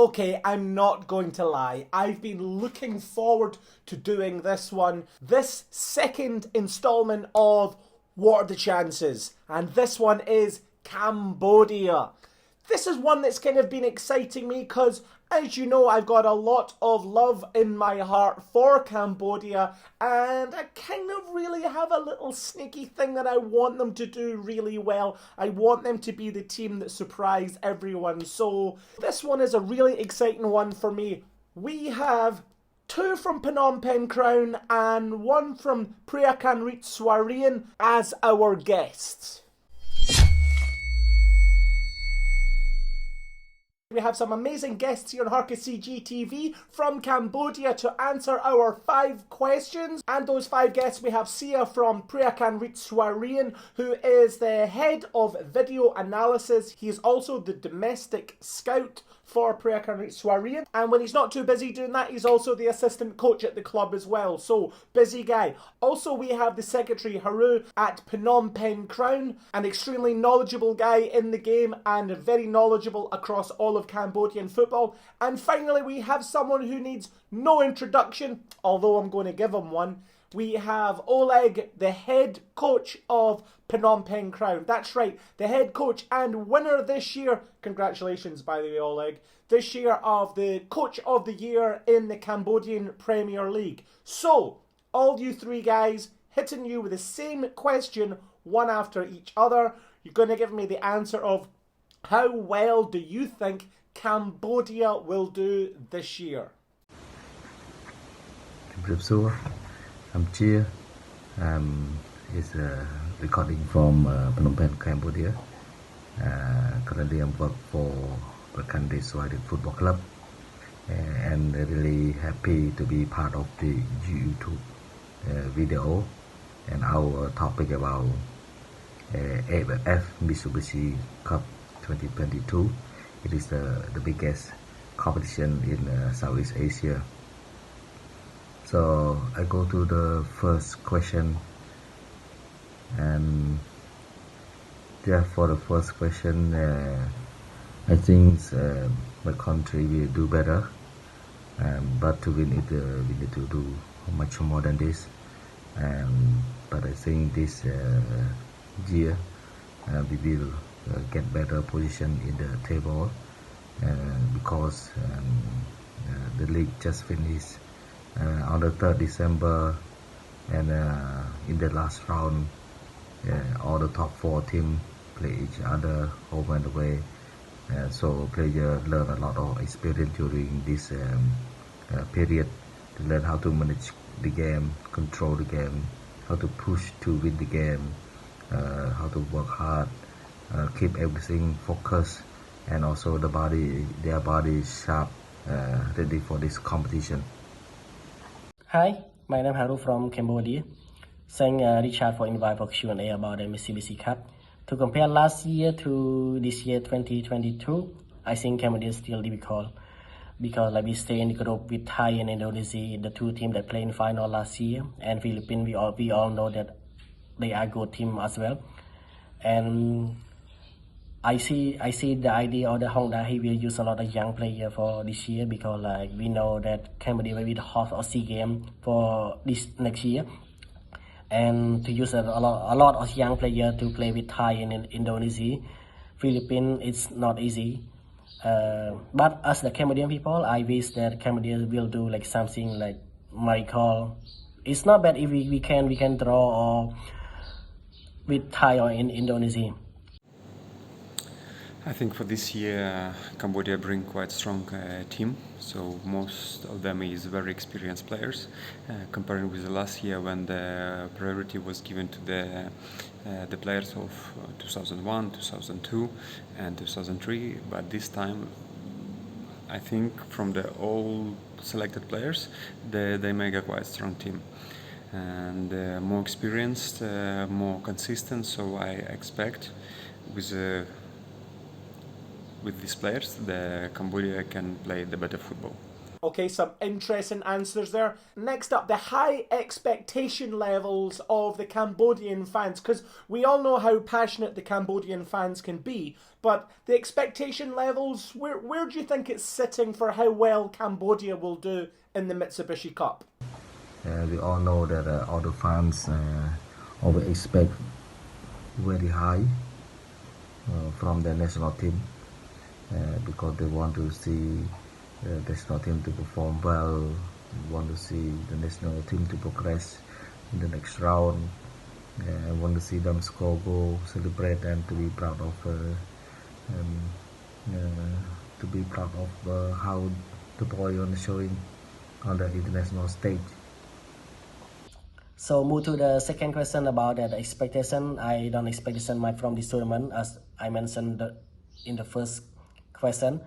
Okay, I'm not going to lie. I've been looking forward to doing this one. This second installment of What Are the Chances? And this one is Cambodia. This is one that's kind of been exciting me because, as you know, I've got a lot of love in my heart for Cambodia, and I kind of really have a little sneaky thing that I want them to do really well. I want them to be the team that surprised everyone. So this one is a really exciting one for me. We have 2 from Phnom Penh Crown and 1 from Preah Rieng as our guests. We have some amazing guests here on HARCUS CGTV from Cambodia to answer our 5 questions. And those 5 guests, we have CHEA from Preah Rieng, who is the head of video analysis. He is also the domestic scout for Preah Rieng. And when he's not too busy doing that, he's also the assistant coach at the club as well. So, busy guy. Also, we have the secretary, HARU, at Phnom Penh Crown, an extremely knowledgeable guy in the game and very knowledgeable across all of Cambodian football. And finally, we have someone who needs no introduction, although I'm going to give him one. We have Oleg, the head coach of Phnom Penh Crown. That's right, the head coach and winner this year. Congratulations, by the way, Oleg. This year of the Coach of the Year in the Cambodian Premier League. So, all you 3 guys, hitting you with the same question, one after each other. You're going to give me the answer of how well do you think Cambodia will do this year? I'm CHEA. It's recording from Phnom Penh, Cambodia. Currently I'm working for the country Svay Football Club, and really happy to be part of the YouTube video and our topic about AFF MITSUBISHI CUP 2022. It is the biggest competition in Southeast Asia. So I go to the first question, and for the first question, I think my country will do better, but to win it, we need to do much more than this. But I think this year we will get better position in the table because the league just finished on the 3rd December, and in the last round all the top 4 teams play each other home and away, so players learn a lot of experience during this period to learn how to manage the game, control the game, how to push to win the game, how to work hard, keep everything focused, and also their body is sharp, ready for this competition. Hi, my name is Haru from Cambodia. Thank Richard for inviting for Q&A about the Mitsubishi Cup. To compare last year to this year 2022, I think Cambodia is still difficult because we stay in the group with Thai and Indonesia, the 2 teams that played in final last year, and Philippines. We all know that they are good team as well. And I see the idea of the Honda. He will use a lot of young players for this year because we know that Cambodia will be the host of SEA Games for this next year, and to use a lot of young players to play with Thai and Indonesia, Philippines, it's not easy. But as the Cambodian people, I wish that Cambodia will do something like miracle. It's not bad if we can draw or with Thai or in Indonesia. I think for this year, Cambodia bring quite strong team. So most of them is very experienced players, comparing with the last year when the priority was given to the players of 2001, 2002, and 2003. But this time, I think from the all selected players, they make a quite strong team, and more experienced, more consistent. So I expect with these players, the Cambodia can play the better football. Okay, some interesting answers there. Next up, the high expectation levels of the Cambodian fans, because we all know how passionate the Cambodian fans can be, but the expectation levels, where do you think it's sitting for how well Cambodia will do in the Mitsubishi Cup? We all know that all the fans always expect very high from the national team because they want to see the national team to perform well, want to see the national team to progress in the next round, want to see them score goal, celebrate, and to be proud of how the boy on showing on the international stage. So move to the second question about the expectation. I don't expect so much from this tournament, as I mentioned in the first question.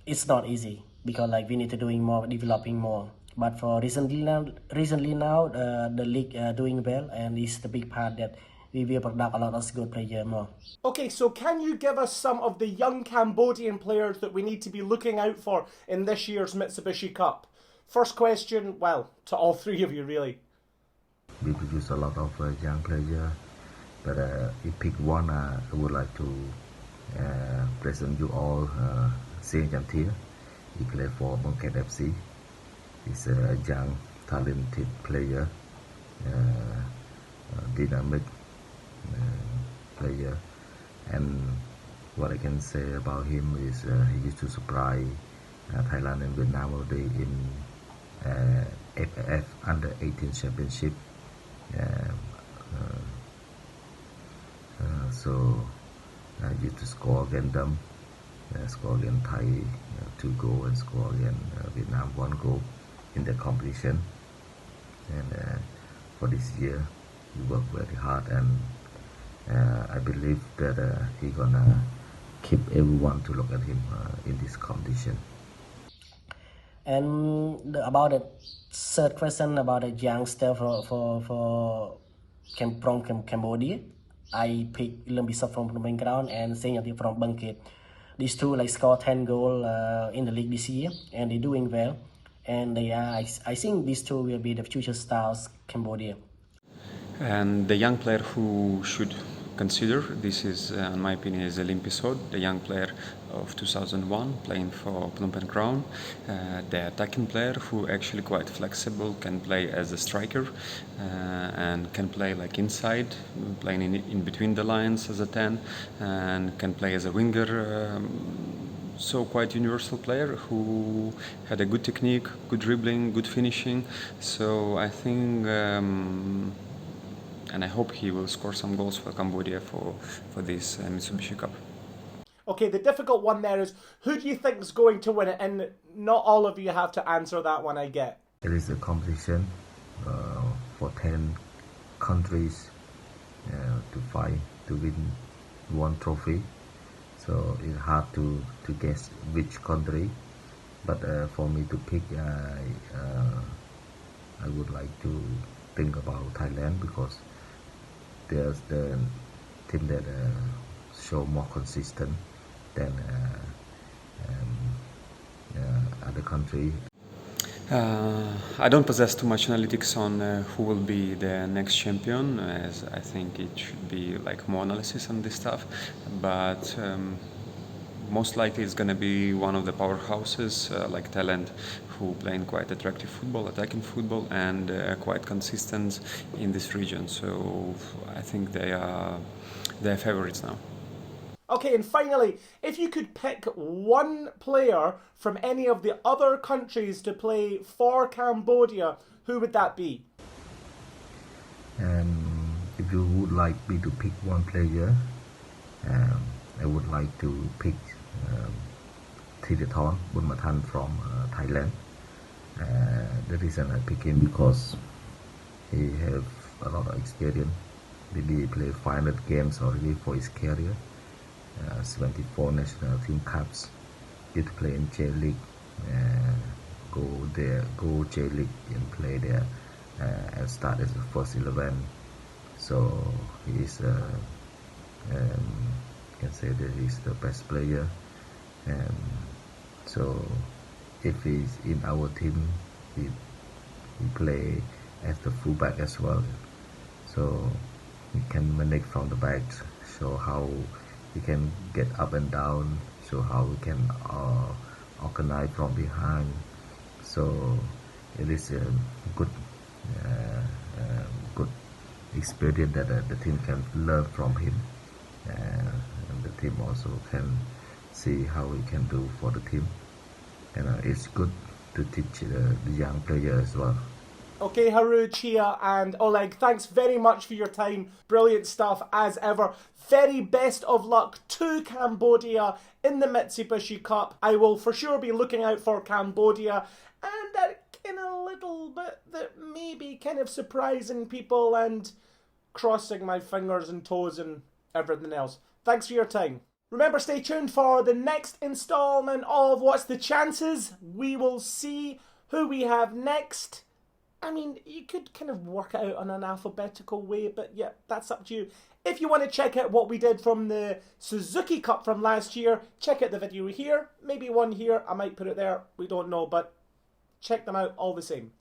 It's not easy because we need to doing more, developing more. But for recently now, the league doing well, and it's the big part that we will produce a lot of good players more. Okay, so can you give us some of the young Cambodian players that we need to be looking out for in this year's Mitsubishi Cup? First question, well, to all three of you really. We produce a lot of young players, but if pick one, I would like to present you all Rieng Toure. He played for Phnom Penh FC. He's a young, talented player, dynamic player, and what I can say about him is he used to supply Thailand and Vietnam already in AFF Under 18 Championship. So I used to score against them, score against Thai 2 goals, and score against Vietnam 1 goal in the competition. And for this year, he worked very hard, and I believe that he's gonna keep everyone to look at him in this competition. And about the third question about the youngster from Cambodia, I picked Lim Pisoth from Phnom Penh Crown and Svay from Bangkit. These two scored 10 goals in the league this year, and they're doing well. And I think these two will be the future stars Cambodia. And the young player who should consider, this is, in my opinion, is Lim Pisoth, the young player of 2001, playing for Phnom Penh Crown, the attacking player who actually quite flexible, can play as a striker and can play inside, playing in between the lines as a 10, and can play as a winger. So quite universal player who had a good technique, good dribbling, good finishing. So I think and I hope he will score some goals for Cambodia for this Mitsubishi Cup. Okay, the difficult one there is, who do you think is going to win it? And not all of you have to answer that one, I get. It is a competition for 10 countries to fight to win one trophy. So it's hard to guess which country. But for me to pick, I would like to think about Thailand, because there's the team that show more consistent than other country. I don't possess too much analytics on who will be the next champion, as I think it should be more analysis on this stuff. But most likely it's going to be one of the powerhouses like Thailand, who playing quite attractive football, attacking football, and quite consistent in this region. So I think they are favorites now. Okay, and finally, if you could pick one player from any of the other countries to play for Cambodia, who would that be? If you would like me to pick one player, I would like to pick Thirathon Bunmathan from Thailand. The reason I pick him because he have a lot of experience. Maybe he played 500 games already for his career. 74 national team cups. Did play in J League. Go J League and play there and start as the first 11. So he is can say that he's the best player. So if he's in our team, he play as the fullback as well. So he can manage from the back, show how he can get up and down, show how he can organize from behind. So it is a good good experience that the team can learn from him, and the team also can see how he can do for the team, and it's good to teach the young player as well. Okay, Haru, CHEA and Oleg, thanks very much for your time. Brilliant stuff as ever. Very best of luck to Cambodia in the Mitsubishi Cup. I will for sure be looking out for Cambodia, and in a little bit that may be kind of surprising people, and crossing my fingers and toes and everything else. Thanks for your time. Remember, stay tuned for the next installment of What's the Chances? We will see who we have next. I mean, you could kind of work it out on an alphabetical way, but yeah, that's up to you. If you want to check out what we did from the Suzuki Cup from last year, check out the video here. Maybe one here. I might put it there. We don't know, but check them out all the same.